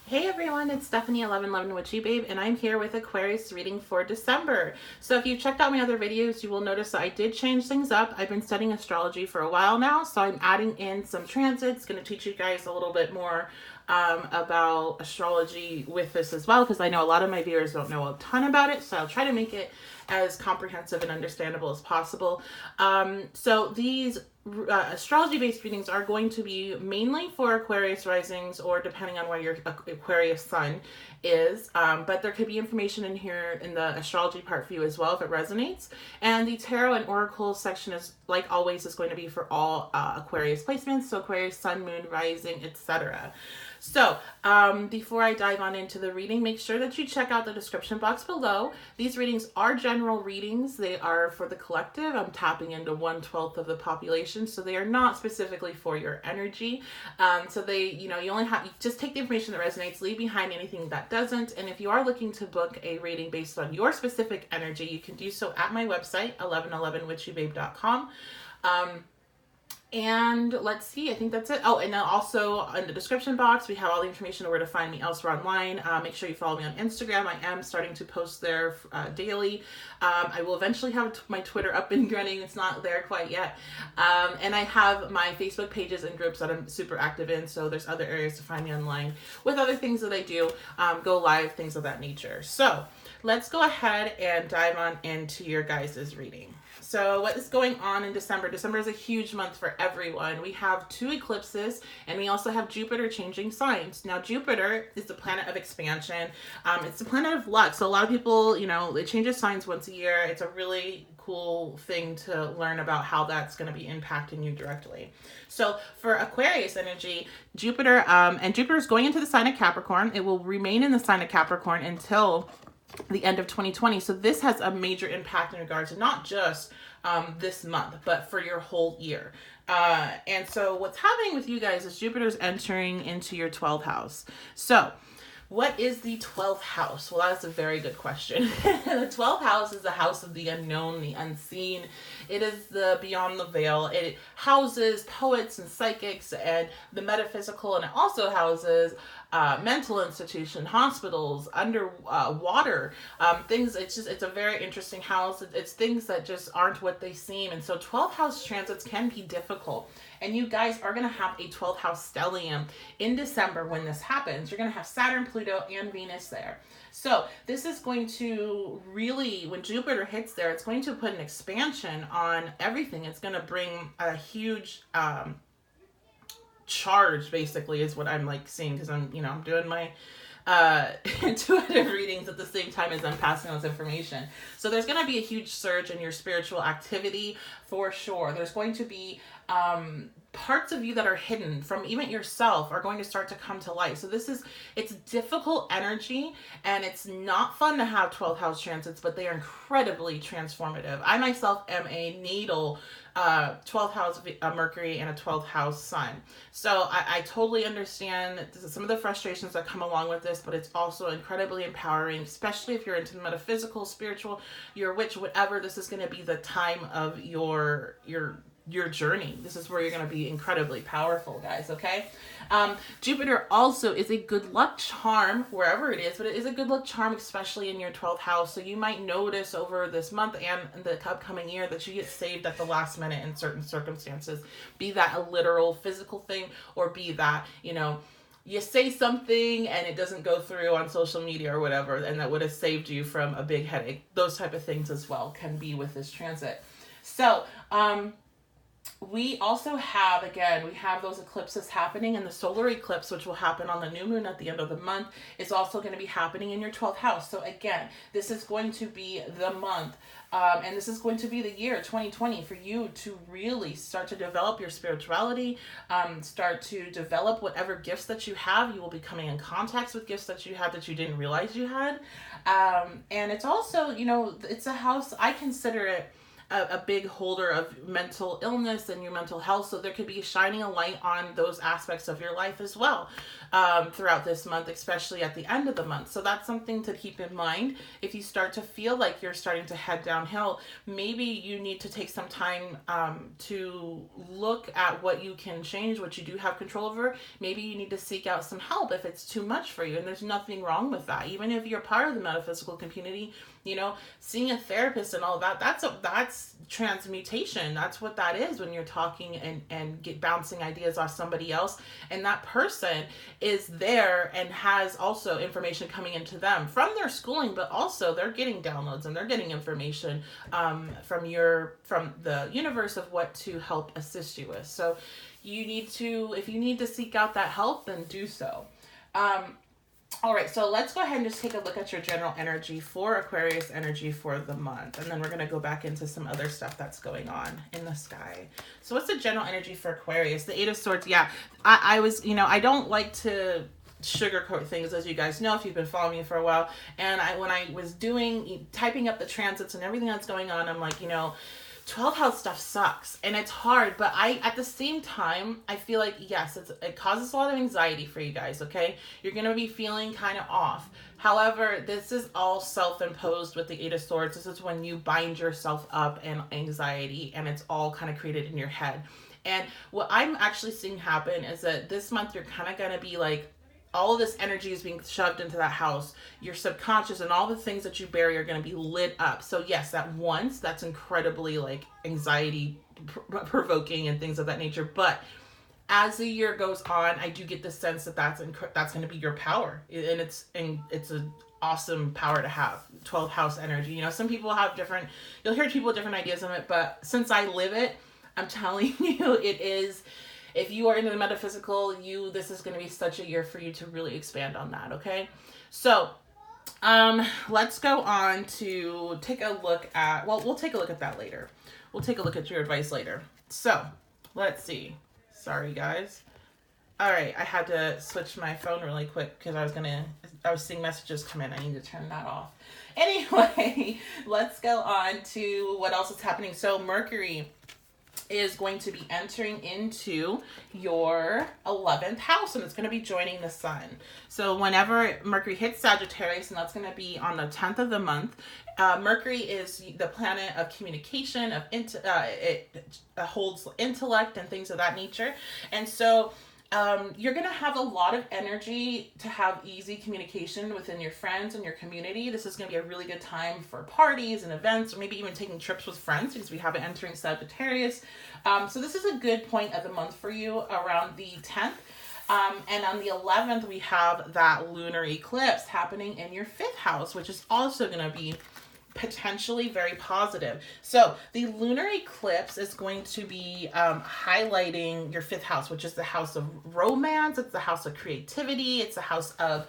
Hey everyone, it's Stephanie 1111 Witchy Babe, and I'm here with Aquarius reading for December. So if you've checked out my other videos, you will notice that I did change things up. I've been studying astrology for a while now, so I'm adding in some transits. Going to teach you guys a little bit more about astrology with this as well, because I know a lot of my viewers don't know a ton about it, so I'll try to make it as comprehensive and understandable as possible. So these astrology-based readings are going to be mainly for Aquarius risings, or depending on where your Aquarius sun is, but there could be information in here in the astrology part for you as well if it resonates. And the tarot and oracle section is, like always, is going to be for all Aquarius placements, so Aquarius sun, moon, rising, etc. So, before I dive on into the reading, make sure that you check out the description box below. These readings are general readings. They are for the collective. I'm tapping into 1/12 of the population, so they are not specifically for your energy. So they, you only have, you just take the information that resonates, leave behind anything that doesn't. And if you are looking to book a reading based on your specific energy, you can do so at my website, 1111witchybabe.com. And let's see, I think that's it. Oh, and then also in the description box, we have all the information on where to find me elsewhere online. Make sure you follow me on Instagram. I am starting to post there daily. I will eventually have my Twitter up and running. It's not there quite yet. And I have my Facebook pages and groups that I'm super active in. So there's other areas to find me online with other things that I do, go live, things of that nature. So let's go ahead and dive on into your guys' reading. So what is going on in December? December is a huge month for everyone. We have 2 eclipses, and we also have Jupiter changing signs. Now, Jupiter is the planet of expansion. It's the planet of luck. So a lot of people, it changes signs once a year. It's a really cool thing to learn about how that's going to be impacting you directly. So for Aquarius energy, Jupiter, and Jupiter is going into the sign of Capricorn. It will remain in the sign of Capricorn until the end of 2020. So this has a major impact in regards to not just this month, but for your whole year. And so what's happening with you guys is Jupiter's entering into your 12th house. So what is the 12th house? Well, that's a very good question. The 12th house is the house of the unknown, the unseen. It is the beyond the veil. It houses poets and psychics and the metaphysical, and it also houses mental institution, hospitals, underwater things. It's a very interesting house. It's things that just aren't what they seem. And so 12th house transits can be difficult. And you guys are going to have a 12th house stellium in December when this happens. You're going to have Saturn, Pluto, and Venus there. So this is going to really, when Jupiter hits there, it's going to put an expansion on everything. It's going to bring a huge charge, basically, is what I'm seeing, because I'm doing my intuitive readings at the same time as I'm passing on this information. So there's going to be a huge surge in your spiritual activity for sure. There's going to be parts of you that are hidden from even yourself are going to start to come to light. So it's difficult energy, and it's not fun to have 12th house transits, but they are incredibly transformative. I myself am a natal 12th house Mercury and a 12th house sun. So I totally understand some of the frustrations that come along with this, but it's also incredibly empowering, especially if you're into metaphysical, spiritual, you're a witch, whatever. This is going to be the time of your journey. This is where you're going to be incredibly powerful, guys, okay? Jupiter also is a good luck charm wherever it is, but it is a good luck charm, especially in your 12th house. So you might notice over this month and the upcoming year that you get saved at the last minute in certain circumstances, be that a literal physical thing, or be that, you say something and it doesn't go through on social media or whatever, and that would have saved you from a big headache. Those type of things as well can be with this transit. So, we also have, again, we have those eclipses happening, and the solar eclipse, which will happen on the new moon at the end of the month, is also going to be happening in your 12th house. So again, this is going to be the month, and this is going to be the year 2020 for you to really start to develop your spirituality, start to develop whatever gifts that you have. You will be coming in contact with gifts that you had that you didn't realize you had. And it's also, it's a house, I consider it a big holder of mental illness and your mental health. So there could be shining a light on those aspects of your life as well. throughout this month, especially at the end of the month. So that's something to keep in mind. If you start to feel like you're starting to head downhill, maybe you need to take some time to look at what you can change, what you do have control over. Maybe you need to seek out some help if it's too much for you, and there's nothing wrong with that. Even if you're part of the metaphysical community, you know, seeing a therapist and all that, that's transmutation. That's what that is when you're talking and bouncing ideas off somebody else, and that person is there and has also information coming into them from their schooling, but also they're getting downloads and they're getting information from the universe of what to help assist you with. So you need to, if you need to seek out that help, then do so. All right, so let's go ahead and just take a look at your general energy for Aquarius energy for the month. And then we're going to go back into some other stuff that's going on in the sky. So what's the general energy for Aquarius? The Eight of Swords. Yeah, I was, you know, I don't like to sugarcoat things, as you guys know, if you've been following me for a while. And when I was typing up the transits and everything that's going on, I'm like, you know, 12th house stuff sucks and it's hard, but at the same time, I feel like, yes, it causes a lot of anxiety for you guys, okay? You're going to be feeling kind of off. However, this is all self-imposed with the Eight of Swords. This is when you bind yourself up in anxiety, and it's all kind of created in your head. And what I'm actually seeing happen is that this month you're kind of going to be like, all of this energy is being shoved into that house. Your subconscious and all the things that you bury are going to be lit up. So yes, that's incredibly like anxiety provoking and things of that nature. But as the year goes on, I do get the sense that that's going to be your power, and it's an awesome power to have. 12th house energy. You know, some people have you'll hear people with different ideas of it, but since I live it, I'm telling you, it is. If you are into the metaphysical, this is going to be such a year for you to really expand on that, okay? So, let's go on to take a look at, well, we'll take a look at that later. We'll take a look at your advice later. So, let's see. Sorry, guys. All right, I had to switch my phone really quick because I was seeing messages come in. I need to turn that off. Anyway, let's go on to what else is happening. So, Mercury is going to be entering into your 11th house, and it's going to be joining the sun. So whenever Mercury hits Sagittarius, and that's going to be on the 10th of the month, Mercury is the planet of communication, it holds intellect and things of that nature. And so you're going to have a lot of energy to have easy communication within your friends and your community. This is going to be a really good time for parties and events, or maybe even taking trips with friends, because we have it entering Sagittarius. So this is a good point of the month for you around the 10th. And on the 11th, we have that lunar eclipse happening in your 5th house, which is also going to be potentially very positive. So the lunar eclipse is going to be highlighting your 5th house, which is the house of romance. It's the house of creativity. It's the house of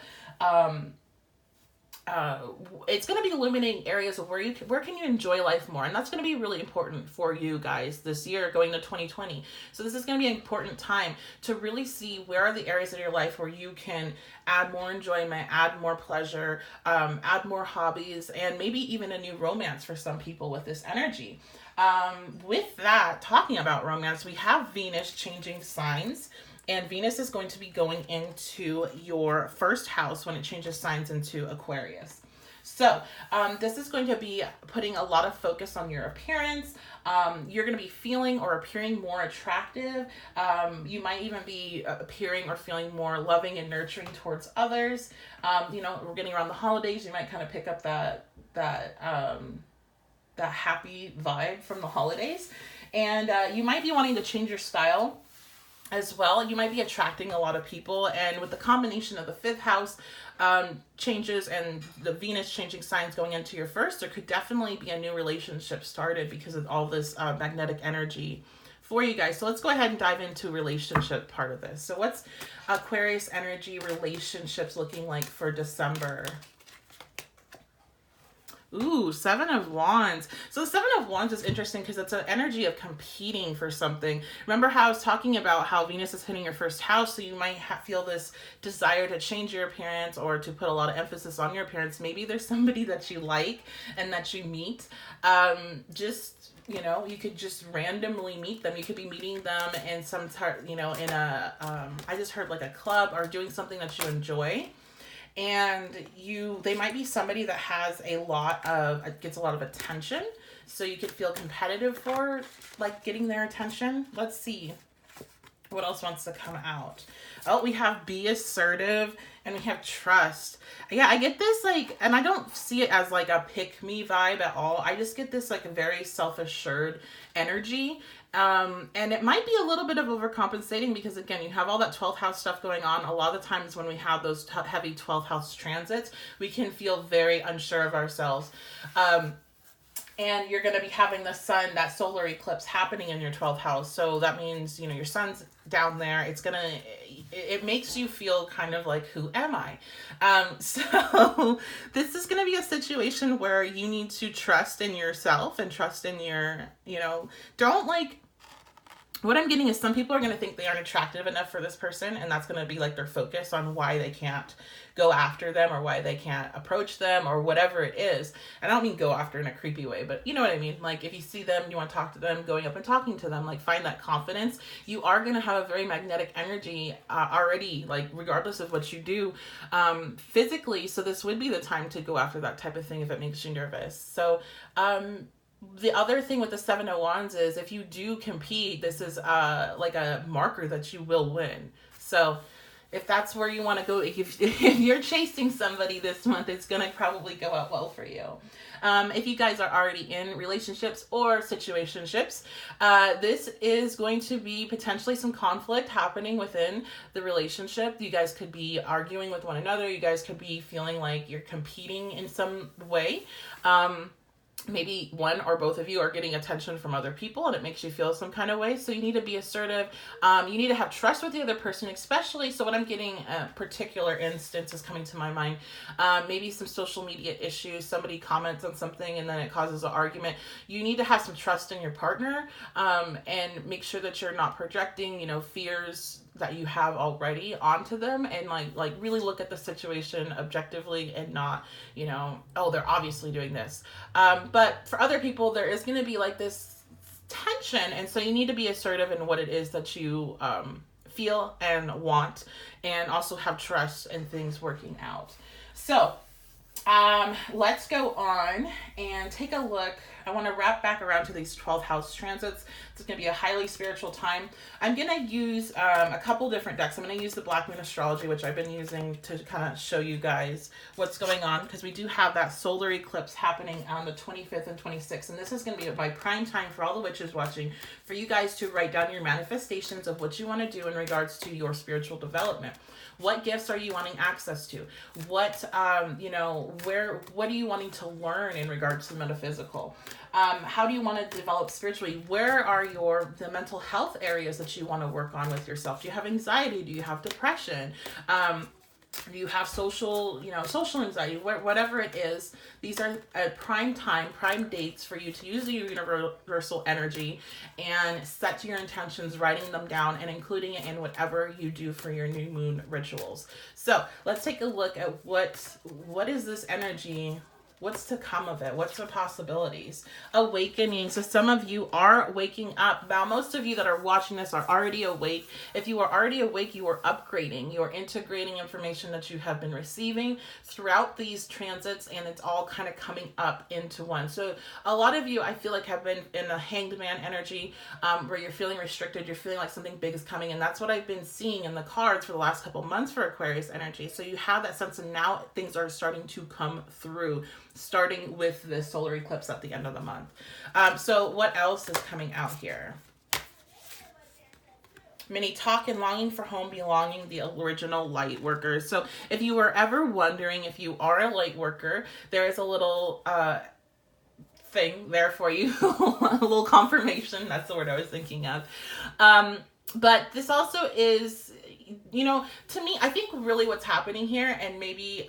it's going to be illuminating areas of where can you enjoy life more, and that's going to be really important for you guys this year going to 2020. So this is going to be an important time to really see where are the areas of your life where you can add more enjoyment, add more pleasure, add more hobbies, and maybe even a new romance for some people with this energy. With that, talking about romance, we have Venus changing signs. And Venus is going to be going into your 1st house when it changes signs into Aquarius. So this is going to be putting a lot of focus on your appearance. You're going to be feeling or appearing more attractive. You might even be appearing or feeling more loving and nurturing towards others. You know, we're getting around the holidays. You might kind of pick up that happy vibe from the holidays. And you might be wanting to change your style as well. You might be attracting a lot of people, and with the combination of the 5th house changes and the Venus changing signs going into your 1st, there could definitely be a new relationship started because of all this magnetic energy for you guys. So let's go ahead and dive into relationship part of this. So what's Aquarius energy relationships looking like for December? Ooh, Seven of Wands. So the Seven of Wands is interesting because it's an energy of competing for something. Remember how I was talking about how Venus is hitting your first house, so you might feel this desire to change your appearance or to put a lot of emphasis on your appearance. Maybe there's somebody that you like and that you meet. You could just randomly meet them. You could be meeting them in some in a, I just heard like a club or doing something that you enjoy. And they might be somebody that has gets a lot of attention. So you could feel competitive for like getting their attention. Let's see what else wants to come out. Oh, we have be assertive and we have trust. Yeah, I get this and I don't see it as like a pick me vibe at all. I just get this like a very self-assured energy. And it might be a little bit of overcompensating because again, you have all that 12th house stuff going on. A lot of the times when we have those heavy 12th house transits, we can feel very unsure of ourselves. And you're going to be having the sun, that solar eclipse happening in your 12th house. So that means, your sun's down there. It makes you feel kind of like, who am I? So this is going to be a situation where you need to trust in yourself and trust in your, what I'm getting is some people are going to think they aren't attractive enough for this person, and that's going to be like their focus on why they can't go after them or why they can't approach them or whatever it is. And I don't mean go after in a creepy way, but you know what I mean? Like if you see them, you want to talk to them, going up and talking to them, like find that confidence. You are going to have a very magnetic energy already, like regardless of what you do physically. So this would be the time to go after that type of thing if it makes you nervous. So, the other thing with the Seven of Wands is if you do compete, this is like a marker that you will win. So if that's where you want to go, if you're chasing somebody this month, it's going to probably go out well for you. If you guys are already in relationships or situationships, this is going to be potentially some conflict happening within the relationship. You guys could be arguing with one another. You guys could be feeling like you're competing in some way. Maybe one or both of you are getting attention from other people and it makes you feel some kind of way. So you need to be assertive. You need to have trust with the other person, especially. So what I'm getting, a particular instance is coming to my mind. Maybe some social media issues. Somebody comments on something and then it causes an argument. You need to have some trust in your partner and make sure that you're not projecting, fears that you have already onto them, and like really look at the situation objectively and not, oh, they're obviously doing this. But for other people, there is going to be like this tension. And so you need to be assertive in what it is that you feel and want, and also have trust in things working out. So let's go on and take a look. I want to wrap back around to these 12th house transits. It's going to be a highly spiritual time. I'm going to use a couple different decks. I'm going to use the Black Moon Astrology, which I've been using to kind of show you guys what's going on, because we do have that solar eclipse happening on the 25th and 26th. And this is going to be my prime time for all the witches watching, for you guys to write down your manifestations of what you want to do in regards to your spiritual development. What gifts are you wanting access to? What are you wanting to learn in regards to metaphysical? How do you want to develop spiritually? Where are the mental health areas that you want to work on with yourself? Do you have anxiety? Do you have depression? Do you have social anxiety? Whatever it is, these are prime dates for you to use the universal energy and set your intentions, writing them down and including it in whatever you do for your new moon rituals. So let's take a look at what is this energy. What's to come of it? What's the possibilities? Awakening. So some of you are waking up. Now, most of you that are watching this are already awake. If you are already awake, you are upgrading. You are integrating information that you have been receiving throughout these transits, and it's all kind of coming up into one. So a lot of you, I feel like, have been in a hanged man energy where you're feeling restricted. You're feeling like something big is coming. And that's what I've been seeing in the cards for the last couple months for Aquarius energy. So you have that sense of now things are starting to come through, starting with the solar eclipse at the end of the month. So what else is coming out here? Many talk and longing for home, belonging, the original light workers. So if you were ever wondering if you are a light worker, there is a little thing there for you, a little confirmation. That's the word I was thinking of. But this also is, to me, I think really what's happening here, and maybe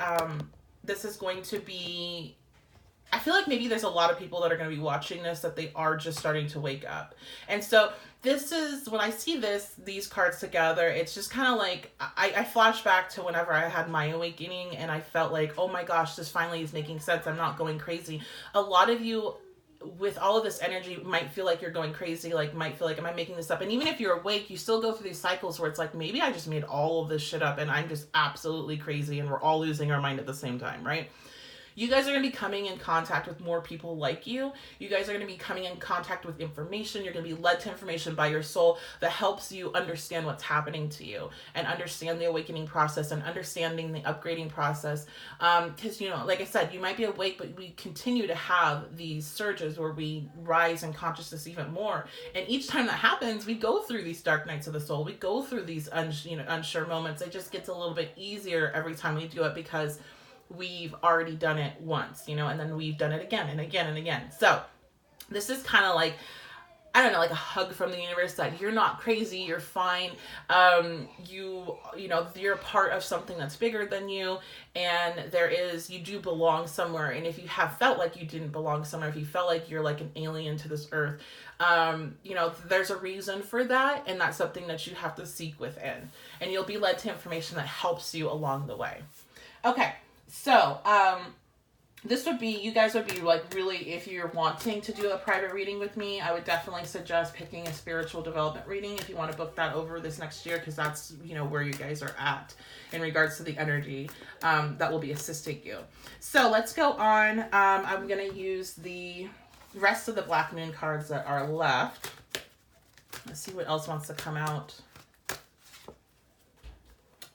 this is going to be I feel like maybe there's a lot of people that are going to be watching this that they are just starting to wake up. And so this is, when I see these cards together, it's just kind of like, I flash back to whenever I had my awakening and I felt like, oh my gosh, this finally is making sense. I'm not going crazy. A lot of you with all of this energy might feel like you're going crazy, like might feel like, am I making this up? And even if you're awake, you still go through these cycles where it's like, maybe I just made all of this shit up and I'm just absolutely crazy and we're all losing our mind at the same time, right? You guys are going to be coming in contact with more people like you. You guys are going to be coming in contact with information. You're going to be led to information by your soul that helps you understand what's happening to you and understand the awakening process and understanding the upgrading process. Because, you know, like I said, you might be awake, but we continue to have these surges where we rise in consciousness even more. And each time that happens, we go through these dark nights of the soul. We go through these unsure moments. It just gets a little bit easier every time we do it because we've already done it once, you know, and then we've done it again and again and again. So this is kind of like, I don't know, like a hug from the universe that you're not crazy, you're fine. You know, you're part of something that's bigger than you, and you do belong somewhere. And if you have felt like you didn't belong somewhere, if you felt like you're like an alien to this earth, you know, there's a reason for that, and that's something that you have to seek within. And you'll be led to information that helps you along the way. Okay. So, you guys would be like really, if you're wanting to do a private reading with me, I would definitely suggest picking a spiritual development reading if you want to book that over this next year, because that's, you know, where you guys are at in regards to the energy that will be assisting you. So let's go on. I'm going to use the rest of the Black Moon cards that are left. Let's see what else wants to come out.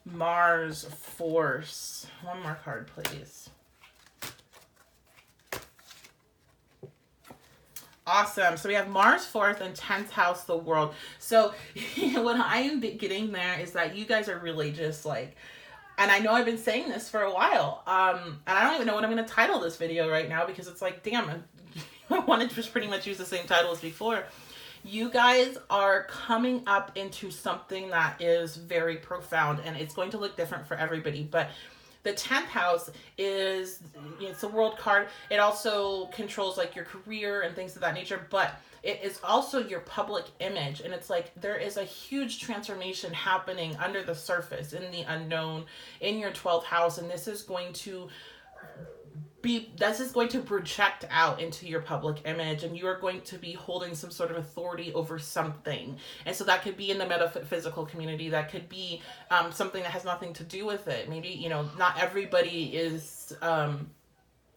Mars Force. One more card, please. Awesome. So we have Mars Force and 10th house, the world. So what I am getting there is that you guys are really just like, and I know I've been saying this for a while, and I don't even know what I'm going to title this video right now because it's like, damn, I wanted to just pretty much use the same title as before. You guys are coming up into something that is very profound, and it's going to look different for everybody. But the 10th house is, it's a world card. It also controls like your career and things of that nature, but it is also your public image. And it's like there is a huge transformation happening under the surface in the unknown in your 12th house. And this is going to project out into your public image, and you are going to be holding some sort of authority over something. And so that could be in the metaphysical community, that could be something that has nothing to do with it. Maybe, you know, not everybody is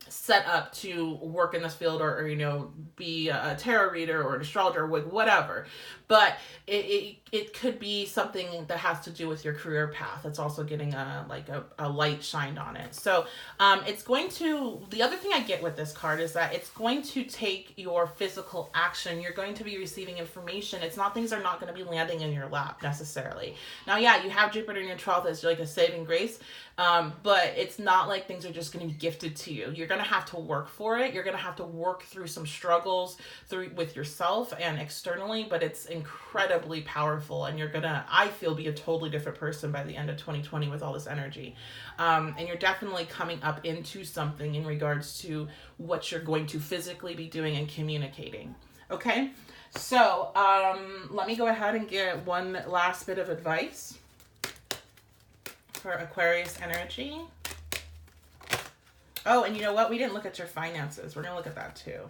set up to work in this field or you know, be a tarot reader or an astrologer or whatever, but it could be something that has to do with your career path. It's also getting a light shined on it. So it's going to, the other thing I get with this card is that it's going to take your physical action. You're going to be receiving information. It's not, things are not going to be landing in your lap necessarily. Now, yeah, you have Jupiter in your 12th as like a saving grace, but it's not like things are just going to be gifted to you. You're going to have to work for it. You're going to have to work through some struggles with yourself and externally, but it's incredibly powerful, and you're going to, I feel, be a totally different person by the end of 2020 with all this energy. And you're definitely coming up into something in regards to what you're going to physically be doing and communicating. Okay? So, let me go ahead and get one last bit of advice for Aquarius energy. Oh, and you know what? We didn't look at your finances. We're going to look at that too.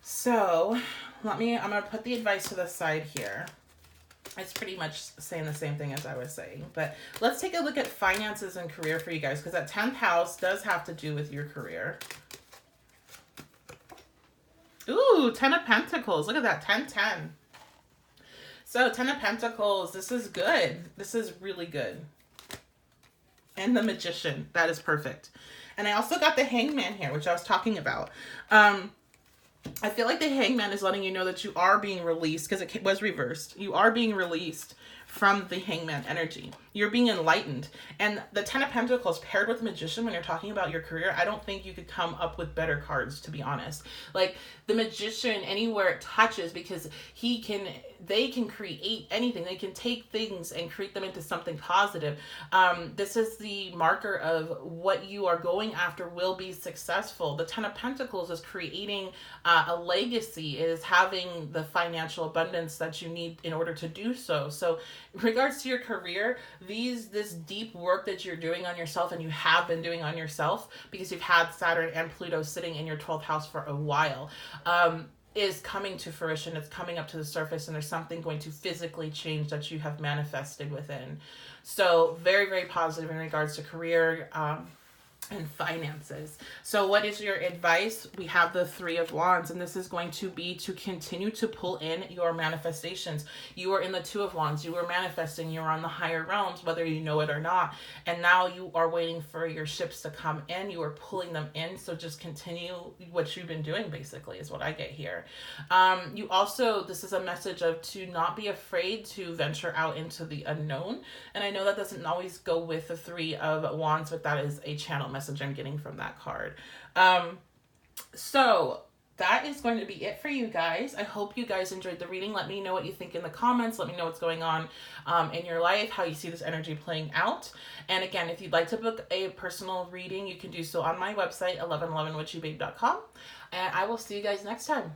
So, I'm going to put the advice to the side here. It's pretty much saying the same thing as I was saying. But let's take a look at finances and career for you guys, because that 10th house does have to do with your career. Ooh, 10 of Pentacles. Look at that, 10-10. So, 10 of Pentacles, this is good. This is really good. And the Magician, that is perfect. And I also got the Hangman here, which I was talking about. I feel like the Hangman is letting you know that you are being released, because it was reversed. You are being released from the Hangman energy. You're being enlightened. And the Ten of Pentacles paired with Magician, when you're talking about your career, I don't think you could come up with better cards, to be honest. Like the Magician, anywhere it touches, because they can create anything. They can take things and create them into something positive. This is the marker of what you are going after will be successful. The Ten of Pentacles is creating a legacy, is having the financial abundance that you need in order to do so. So in regards to your career, this deep work that you're doing on yourself, and you have been doing on yourself because you've had Saturn and Pluto sitting in your 12th house for a while, is coming to fruition. It's coming up to the surface, and there's something going to physically change that you have manifested within. So very, very positive in regards to career, and finances. So what is your advice? We have the Three of Wands, and this is going to be to continue to pull in your manifestations. You are in the Two of Wands. You are manifesting. You're on the higher realms, whether you know it or not. And now you are waiting for your ships to come in. You are pulling them in. So just continue what you've been doing, basically, is what I get here. You also, this is a message of to not be afraid to venture out into the unknown. And I know that doesn't always go with the Three of Wands, but that is a channel message I'm getting from that card. So that is going to be it for you guys. I hope you guys enjoyed the reading. Let me know what you think in the comments. Let me know what's going on in your life, how you see this energy playing out. And again, if you'd like to book a personal reading, you can do so on my website, 1111witchybabe.com. And I will see you guys next time.